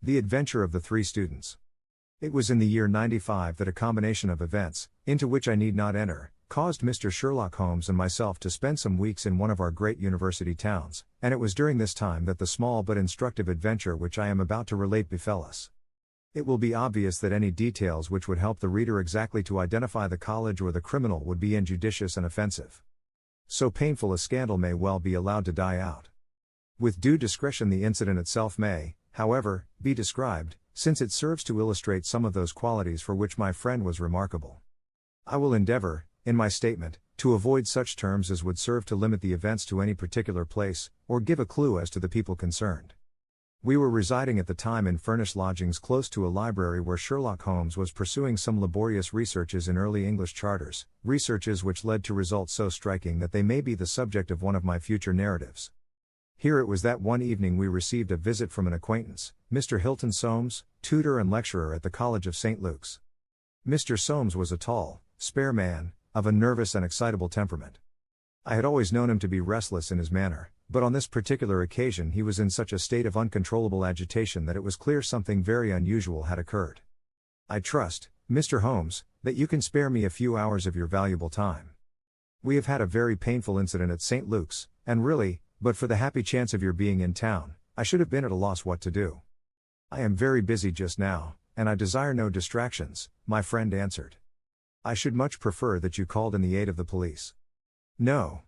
The Adventure of the Three Students. It was in the year 95 that a combination of events, into which I need not enter, caused Mr. Sherlock Holmes and myself to spend some weeks in one of our great university towns, and it was during this time that the small but instructive adventure which I am about to relate befell us. It will be obvious that any details which would help the reader exactly to identify the college or the criminal would be injudicious and offensive. So painful a scandal may well be allowed to die out. With due discretion the incident itself may, however, be described, since it serves to illustrate some of those qualities for which my friend was remarkable. I will endeavor, in my statement, to avoid such terms as would serve to limit the events to any particular place, or give a clue as to the people concerned. We were residing at the time in furnished lodgings close to a library where Sherlock Holmes was pursuing some laborious researches in early English charters, researches which led to results so striking that they may be the subject of one of my future narratives. Here it was that one evening we received a visit from an acquaintance, Mr. Hilton Soames, tutor and lecturer at the College of St. Luke's. Mr. Soames was a tall, spare man, of a nervous and excitable temperament. I had always known him to be restless in his manner, but on this particular occasion he was in such a state of uncontrollable agitation that it was clear something very unusual had occurred. "I trust, Mr. Holmes, that you can spare me a few hours of your valuable time. We have had a very painful incident at St. Luke's, and really, but for the happy chance of your being in town, I should have been at a loss what to do. I am very busy just now, and I desire no distractions," my friend answered. "I should much prefer that you called in the aid of the police." No,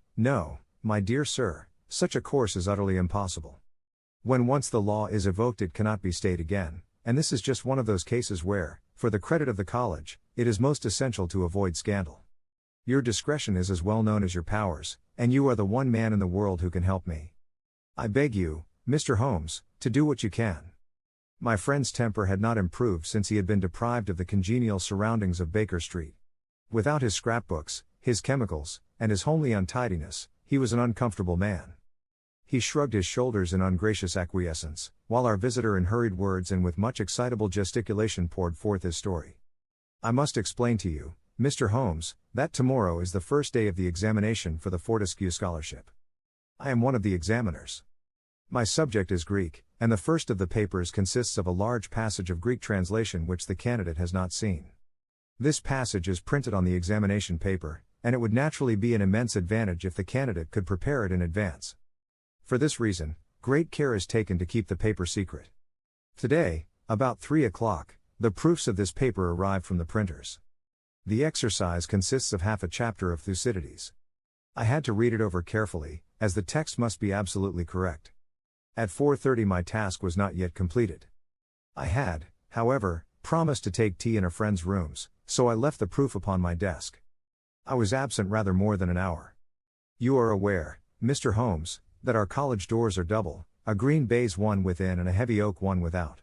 my dear sir, such a course is utterly impossible. When once the law is evoked it cannot be stayed again, and this is just one of those cases where, for the credit of the college, it is most essential to avoid scandal. Your discretion is as well known as your powers, and you are the one man in the world who can help me. I beg you, Mr. Holmes, to do what you can." My friend's temper had not improved since he had been deprived of the congenial surroundings of Baker Street. Without his scrapbooks, his chemicals, and his homely untidiness, he was an uncomfortable man. He shrugged his shoulders in ungracious acquiescence, while our visitor in hurried words and with much excitable gesticulation poured forth his story. "I must explain to you, Mr. Holmes, that tomorrow is the first day of the examination for the Fortescue Scholarship. I am one of the examiners. My subject is Greek, and the first of the papers consists of a large passage of Greek translation which the candidate has not seen. This passage is printed on the examination paper, and it would naturally be an immense advantage if the candidate could prepare it in advance. For this reason, great care is taken to keep the paper secret. Today, about 3 o'clock, the proofs of this paper arrived from the printers. The exercise consists of half a chapter of Thucydides. I had to read it over carefully, as the text must be absolutely correct. At 4:30 my task was not yet completed. I had, however, promised to take tea in a friend's rooms, so I left the proof upon my desk. I was absent rather more than an hour. You are aware, Mr. Holmes, that our college doors are double, a green baize one within and a heavy oak one without.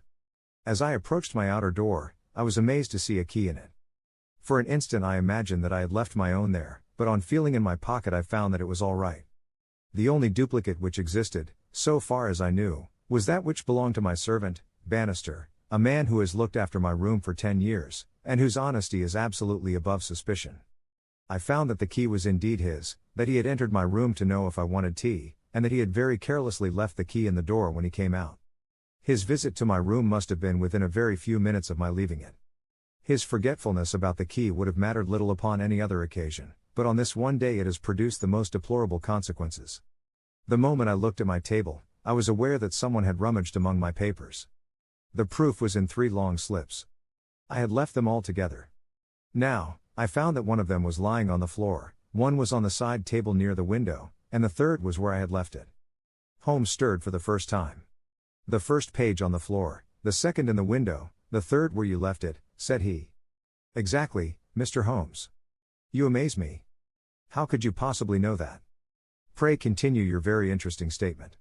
As I approached my outer door, I was amazed to see a key in it. For an instant I imagined that I had left my own there, but on feeling in my pocket I found that it was all right. The only duplicate which existed, so far as I knew, was that which belonged to my servant, Bannister, a man who has looked after my room for 10 years, and whose honesty is absolutely above suspicion. I found that the key was indeed his, that he had entered my room to know if I wanted tea, and that he had very carelessly left the key in the door when he came out. His visit to my room must have been within a very few minutes of my leaving it. His forgetfulness about the key would have mattered little upon any other occasion, but on this one day it has produced the most deplorable consequences. The moment I looked at my table, I was aware that someone had rummaged among my papers. The proof was in 3 long slips. I had left them all together. Now, I found that one of them was lying on the floor, one was on the side table near the window, and the third was where I had left it. Holmes stirred for the first time. "The first page on the floor, the second in the window, the third where you left it," said he. "Exactly, Mr. Holmes. You amaze me. How could you possibly know that? Pray continue your very interesting statement."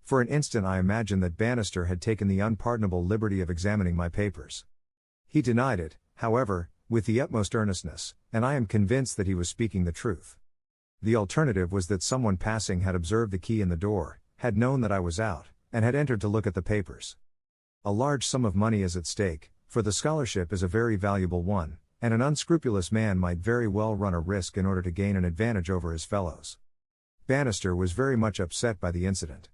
For an instant I imagined that Bannister had taken the unpardonable liberty of examining my papers. He denied it, however, with the utmost earnestness, and I am convinced that he was speaking the truth. The alternative was that someone passing had observed the key in the door, had known that I was out, and had entered to look at the papers. A large sum of money is at stake, for the scholarship is a very valuable one, and an unscrupulous man might very well run a risk in order to gain an advantage over his fellows. Bannister was very much upset by the incident.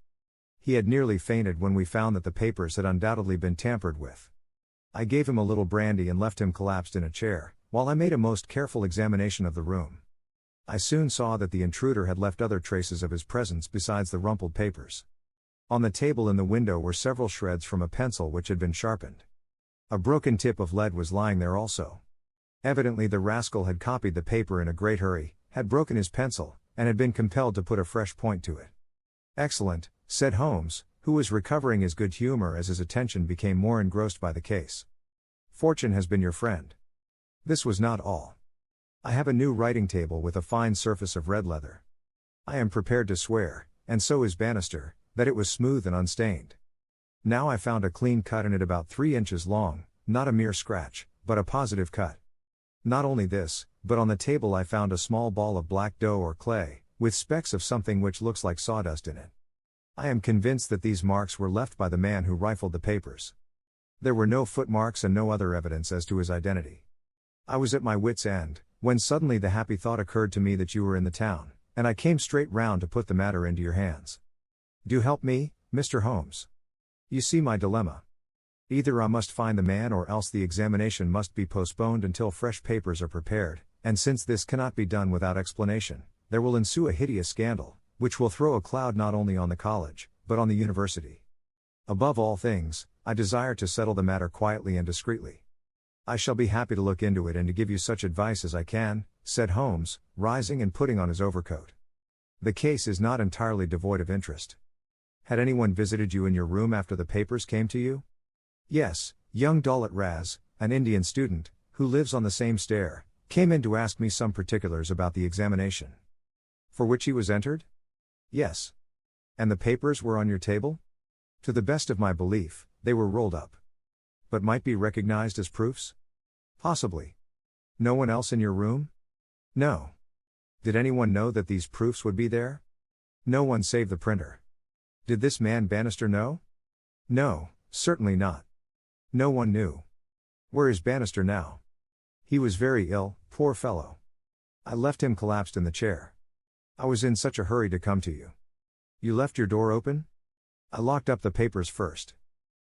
He had nearly fainted when we found that the papers had undoubtedly been tampered with. I gave him a little brandy and left him collapsed in a chair, while I made a most careful examination of the room. I soon saw that the intruder had left other traces of his presence besides the rumpled papers. On the table in the window were several shreds from a pencil which had been sharpened. A broken tip of lead was lying there also. Evidently the rascal had copied the paper in a great hurry, had broken his pencil, and had been compelled to put a fresh point to it. "Excellent," said Holmes, who was recovering his good humor as his attention became more engrossed by the case. "Fortune has been your friend." This was not all. "I have a new writing table with a fine surface of red leather. I am prepared to swear, and so is Bannister, that it was smooth and unstained. Now I found a clean cut in it about 3 inches long, not a mere scratch, but a positive cut. Not only this, but on the table I found a small ball of black dough or clay, with specks of something which looks like sawdust in it. I am convinced that these marks were left by the man who rifled the papers. There were no footmarks and no other evidence as to his identity. I was at my wit's end, when suddenly the happy thought occurred to me that you were in the town, and I came straight round to put the matter into your hands. Do help me, Mr. Holmes. You see my dilemma. Either I must find the man or else the examination must be postponed until fresh papers are prepared, and since this cannot be done without explanation, there will ensue a hideous scandal, which will throw a cloud not only on the college, but on the university. Above all things, I desire to settle the matter quietly and discreetly. I shall be happy to look into it and to give you such advice as I can," said Holmes, rising and putting on his overcoat. "The case is not entirely devoid of interest. Had anyone visited you in your room after the papers came to you?" "Yes, young Daulat Ras, an Indian student, who lives on the same stair, came in to ask me some particulars about the examination." "For which he was entered?" "Yes." "And the papers were on your table?" "To the best of my belief, they were rolled up." "But might be recognized as proofs?" "Possibly." "No one else in your room?" "No." "Did anyone know that these proofs would be there?" "No one save the printer." "Did this man Bannister know?" "No, certainly not." "No one knew." "Where is Bannister now?" "He was very ill, poor fellow. I left him collapsed in the chair. I was in such a hurry to come to you." "You left your door open?" "I locked up the papers first."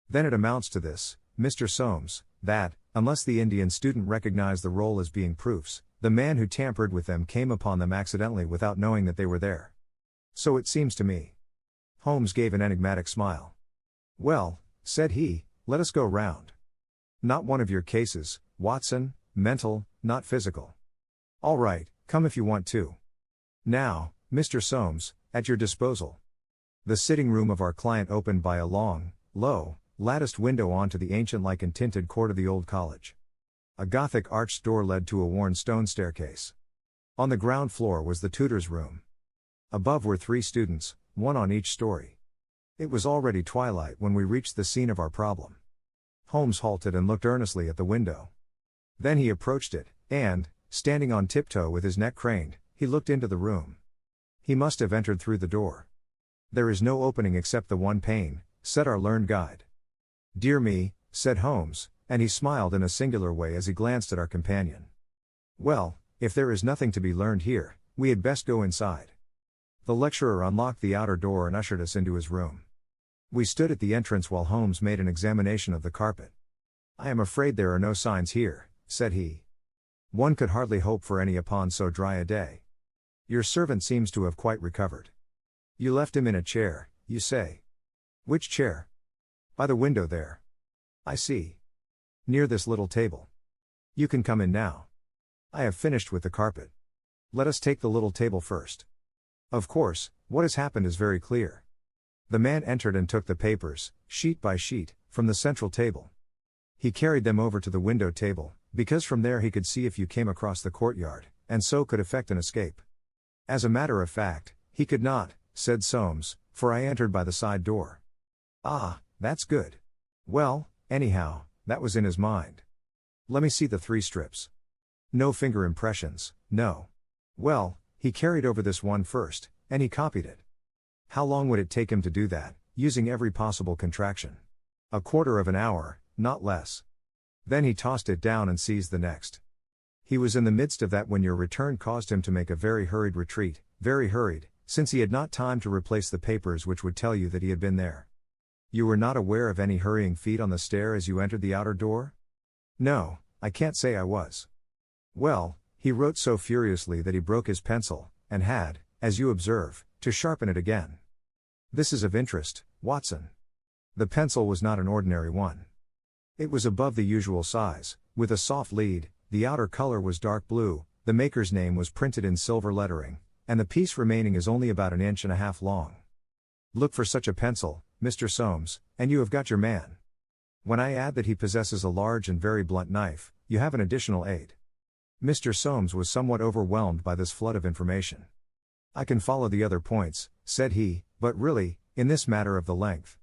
"Then it amounts to this, Mr. Soames, that, unless the Indian student recognized the roll as being proofs, the man who tampered with them came upon them accidentally without knowing that they were there. So it seems to me." Holmes gave an enigmatic smile. "Well," said he, "let us go round. Not one of your cases, Watson, mental, not physical. All right, come if you want to. Now, Mr. Soames, at your disposal." The sitting room of our client opened by a long, low, latticed window onto the ancient lichen-tinted court of the old college. A Gothic arched door led to a worn stone staircase. On the ground floor was the tutor's room. Above were 3 students, one on each story. It was already twilight when we reached the scene of our problem. Holmes halted and looked earnestly at the window. Then he approached it, and, standing on tiptoe with his neck craned, he looked into the room. "He must have entered through the door. There is no opening except the one pane," said our learned guide. "Dear me," said Holmes, and he smiled in a singular way as he glanced at our companion. "Well, if there is nothing to be learned here, we had best go inside." The lecturer unlocked the outer door and ushered us into his room. We stood at the entrance while Holmes made an examination of the carpet. "I am afraid there are no signs here," said he. "One could hardly hope for any upon so dry a day. Your servant seems to have quite recovered. You left him in a chair, you say?" "Which chair?" "By the window there." "I see. Near this little table. You can come in now. I have finished with the carpet. Let us take the little table first. Of course, what has happened is very clear. The man entered and took the papers, sheet by sheet, from the central table. He carried them over to the window table, because from there he could see if you came across the courtyard, and so could effect an escape. As a matter of fact, he could not," said Soames, "for I entered by the side door." "Ah, that's good. Well, anyhow, that was in his mind. Let me see the 3 strips. No finger impressions, no. Well, he carried over this one first, and he copied it. How long would it take him to do that, using every possible contraction? A quarter of an hour, not less. Then he tossed it down and seized the next. He was in the midst of that when your return caused him to make a very hurried retreat, very hurried, since he had not time to replace the papers which would tell you that he had been there. You were not aware of any hurrying feet on the stair as you entered the outer door? No, I can't say I was. Well, he wrote so furiously that he broke his pencil, and had, as you observe, to sharpen it again. This is of interest, Watson. The pencil was not an ordinary one. It was above the usual size, with a soft lead, the outer color was dark blue, the maker's name was printed in silver lettering, and the piece remaining is only about 1.5 inches long. Look for such a pencil, Mr. Soames, and you have got your man. When I add that he possesses a large and very blunt knife, you have an additional aid. Mr. Soames was somewhat overwhelmed by this flood of information. I can follow the other points, said he, but really, in this matter of the length.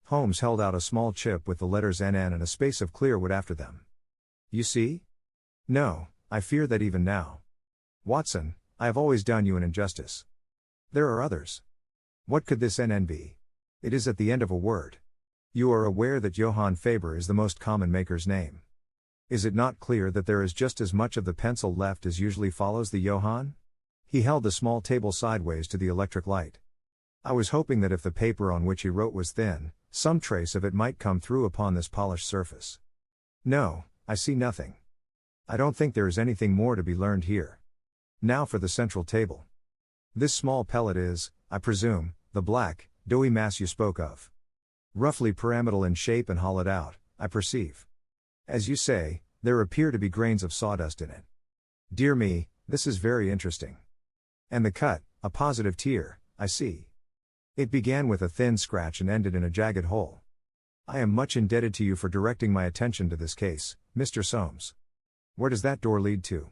Holmes held out a small chip with the letters NN and a space of clear wood after them. You see? No, I fear that even now. Watson, I have always done you an injustice. There are others. What could this NN be? It is at the end of a word. You are aware that Johann Faber is the most common maker's name. Is it not clear that there is just as much of the pencil left as usually follows the Johann? He held the small table sideways to the electric light. I was hoping that if the paper on which he wrote was thin, some trace of it might come through upon this polished surface. No, I see nothing. I don't think there is anything more to be learned here. Now for the central table. This small pellet is, I presume, the black, doughy mass you spoke of. Roughly pyramidal in shape and hollowed out, I perceive. As you say, there appear to be grains of sawdust in it. Dear me, this is very interesting. And the cut, a positive tear, I see. It began with a thin scratch and ended in a jagged hole. I am much indebted to you for directing my attention to this case, Mr. Soames. Where does that door lead to?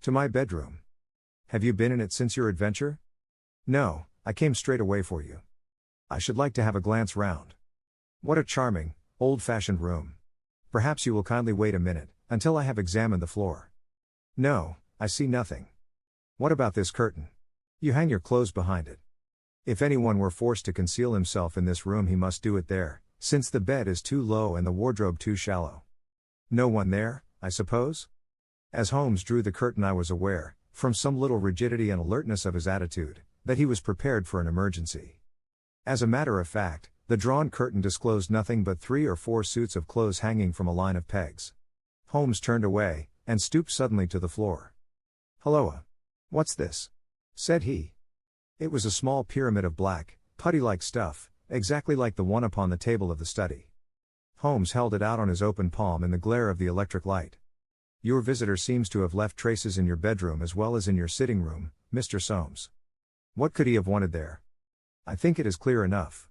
To my bedroom. Have you been in it since your adventure? No, I came straight away for you. I should like to have a glance round. What a charming, old-fashioned room. Perhaps you will kindly wait a minute, until I have examined the floor. No, I see nothing. What about this curtain? You hang your clothes behind it. If anyone were forced to conceal himself in this room he must do it there, since the bed is too low and the wardrobe too shallow. No one there, I suppose? As Holmes drew the curtain I was aware, from some little rigidity and alertness of his attitude, that he was prepared for an emergency. As a matter of fact, the drawn curtain disclosed nothing but 3 or 4 suits of clothes hanging from a line of pegs. Holmes turned away, and stooped suddenly to the floor. "Hulloa! What's this?" said he. It was a small pyramid of black, putty-like stuff, exactly like the one upon the table of the study. Holmes held it out on his open palm in the glare of the electric light. "Your visitor seems to have left traces in your bedroom as well as in your sitting room, Mr. Soames. What could he have wanted there? I think it is clear enough.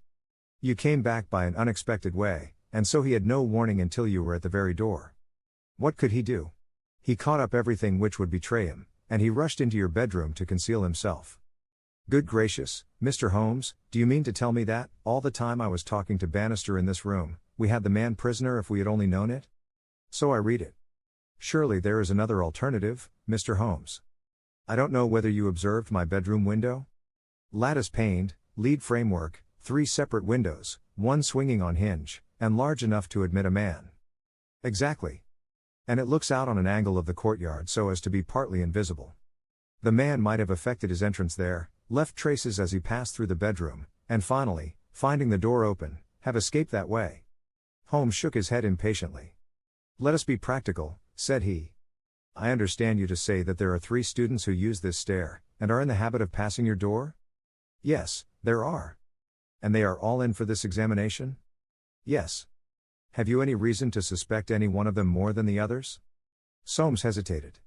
You came back by an unexpected way, and so he had no warning until you were at the very door. What could he do? He caught up everything which would betray him, and he rushed into your bedroom to conceal himself. Good gracious, Mr. Holmes, do you mean to tell me that, all the time I was talking to Bannister in this room, we had the man prisoner if we had only known it? So I read it. Surely there is another alternative, Mr. Holmes. I don't know whether you observed my bedroom window? Lattice-paned, lead framework, 3 separate windows, one swinging on hinge, and large enough to admit a man. Exactly. And it looks out on an angle of the courtyard so as to be partly invisible. The man might have effected his entrance there, left traces as he passed through the bedroom, and finally, finding the door open, have escaped that way." Holmes shook his head impatiently. "Let us be practical," said he. "I understand you to say that there are 3 students who use this stair, and are in the habit of passing your door?" "Yes, there are." "And they are all in for this examination?" "Yes." "Have you any reason to suspect any one of them more than the others?" Soames hesitated.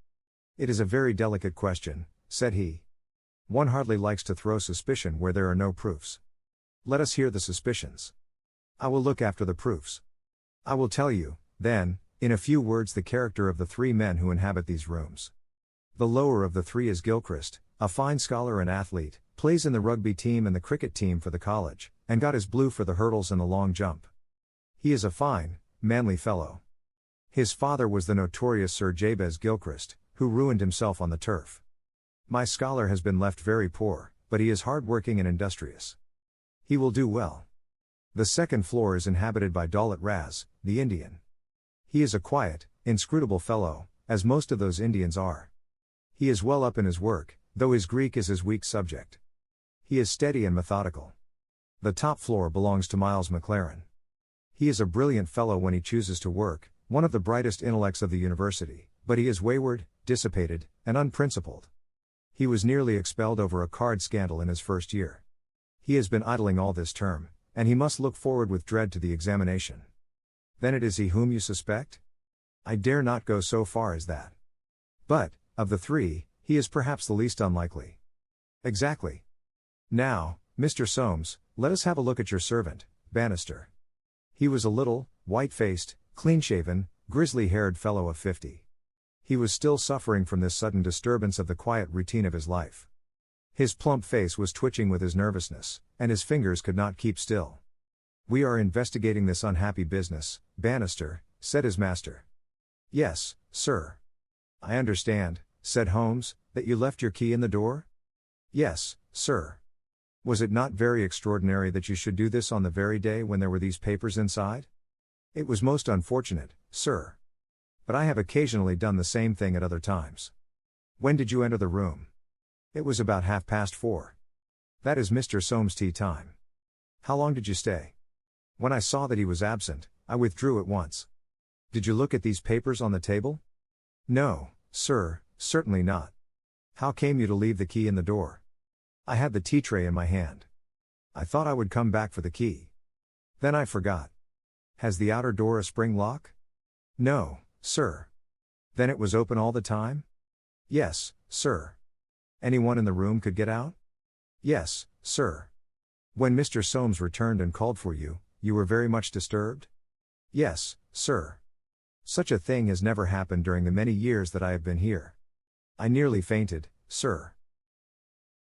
"It is a very delicate question," said he. "One hardly likes to throw suspicion where there are no proofs. Let us hear the suspicions. I will look after the proofs. I will tell you, then, in a few words the character of the 3 men who inhabit these rooms. The lower of the 3 is Gilchrist, a fine scholar and athlete, plays in the rugby team and the cricket team for the college, and got his blue for the hurdles and the long jump. He is a fine, manly fellow. His father was the notorious Sir Jabez Gilchrist, who ruined himself on the turf. My scholar has been left very poor, but he is hard-working and industrious. He will do well. The second floor is inhabited by Daulat Ras, the Indian. He is a quiet, inscrutable fellow, as most of those Indians are. He is well up in his work, though his Greek is his weak subject. He is steady and methodical. The top floor belongs to Miles McLaren. He is a brilliant fellow when he chooses to work, one of the brightest intellects of the university, but he is wayward, dissipated, and unprincipled. He was nearly expelled over a card scandal in his first year. He has been idling all this term, and he must look forward with dread to the examination. Then it is he whom you suspect? I dare not go so far as that. But, of the three, he is perhaps the least unlikely. Exactly. Now, Mr. Soames, let us have a look at your servant, Bannister. He was a little, white-faced, clean-shaven, grizzly-haired fellow of 50. He was still suffering from this sudden disturbance of the quiet routine of his life. His plump face was twitching with his nervousness, and his fingers could not keep still. "We are investigating this unhappy business, Bannister," said his master. "Yes, sir." "I understand," said Holmes, "that you left your key in the door?" "Yes, sir." "Was it not very extraordinary that you should do this on the very day when there were these papers inside?" "It was most unfortunate, sir. But I have occasionally done the same thing at other times." "When did you enter the room?" "It was about 4:30. "That is Mr. Soames' tea time." "How long did you stay?" "When I saw that he was absent, I withdrew at once." "Did you look at these papers on the table?" "No, sir, certainly not." "How came you to leave the key in the door?" "I had the tea tray in my hand. I thought I would come back for the key. Then I forgot." "Has the outer door a spring lock?" "No, sir." "Then it was open all the time?" "Yes, sir." "Anyone in the room could get out?" "Yes, sir." "When Mr. Soames returned and called for you, you were very much disturbed?" "Yes, sir. Such a thing has never happened during the many years that I have been here. I nearly fainted, sir."